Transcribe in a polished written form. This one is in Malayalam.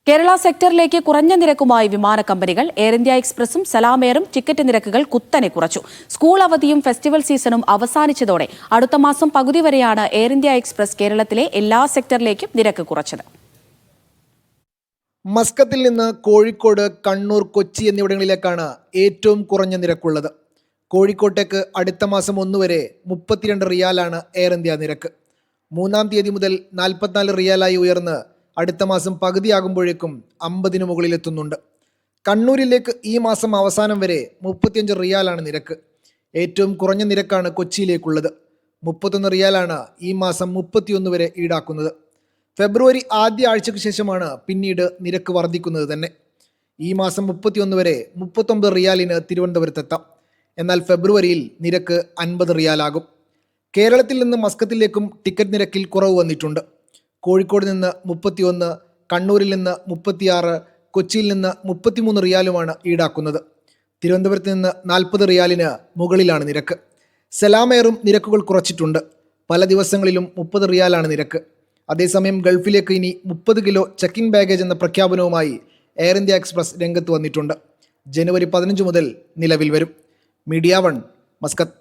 കേരള സെക്ടറിലേക്ക് കുറഞ്ഞ നിരക്കുമായി വിമാന കമ്പനികൾ. എയർ ഇന്ത്യ എക്സ്പ്രസും സലാം എയറും ടിക്കറ്റ് നിരക്കുകൾ കുത്തനെ കുറച്ചു. സ്കൂൾ അവധിയും ഫെസ്റ്റിവൽ സീസണും അവസാനിച്ചതോടെ അടുത്ത മാസം പകുതി വരെയാണ് എയർ ഇന്ത്യ എക്സ്പ്രസ് കേരളത്തിലെ എല്ലാ സെക്ടറിലേക്കും നിരക്ക് കുറച്ചത്. മസ്കത്തിൽ നിന്ന് കോഴിക്കോട്, കണ്ണൂർ, കൊച്ചി എന്നിവിടങ്ങളിലേക്കാണ് ഏറ്റവും കുറഞ്ഞ നിരക്കുള്ളത്. കോഴിക്കോട്ടേക്ക് അടുത്ത മാസം 1 വരെ 32 റിയാലാണ് എയർ ഇന്ത്യ നിരക്ക്. 3-ാം തീയതി മുതൽ 44 റിയാലായി ഉയർന്ന് അടുത്ത മാസം പകുതിയാകുമ്പോഴേക്കും 50-ന് മുകളിലെത്തുന്നുണ്ട്. കണ്ണൂരിലേക്ക് ഈ മാസം അവസാനം വരെ 35 റിയാലാണ് നിരക്ക്. ഏറ്റവും കുറഞ്ഞ നിരക്കാണ് കൊച്ചിയിലേക്കുള്ളത്. 31 റിയാലാണ് ഈ മാസം 31 വരെ ഈടാക്കുന്നത്. ഫെബ്രുവരി ആദ്യ ആഴ്ചയ്ക്ക് ശേഷമാണ് പിന്നീട് നിരക്ക് വർദ്ധിക്കുന്നത് തന്നെ. ഈ മാസം 31 വരെ 39 റിയാലിന് തിരുവനന്തപുരത്തെത്താം. എന്നാൽ ഫെബ്രുവരിയിൽ നിരക്ക് 50 റിയാലാകും. കേരളത്തിൽ നിന്ന് മസ്കത്തിലേക്കും ടിക്കറ്റ് നിരക്കിൽ കുറവ് വന്നിട്ടുണ്ട്. കോഴിക്കോട് നിന്ന് 31, കണ്ണൂരിൽ നിന്ന് 36, കൊച്ചിയിൽ നിന്ന് 33 റിയാലുമാണ് ഈടാക്കുന്നത്. തിരുവനന്തപുരത്ത് നിന്ന് 40 റിയാലിന് മുകളിലാണ് നിരക്ക്. സലാം എയറും നിരക്കുകൾ കുറച്ചിട്ടുണ്ട്. പല ദിവസങ്ങളിലും 30 റിയാലാണ് നിരക്ക്. അതേസമയം ഗൾഫിലേക്ക് ഇനി 30 കിലോ ചെക്കിംഗ് ബാഗേജ് എന്ന പ്രഖ്യാപനവുമായി എയർ ഇന്ത്യ എക്സ്പ്രസ് രംഗത്ത് വന്നിട്ടുണ്ട്. ജനുവരി 15 മുതൽ നിലവിൽ വരും. Media 1, Muscat.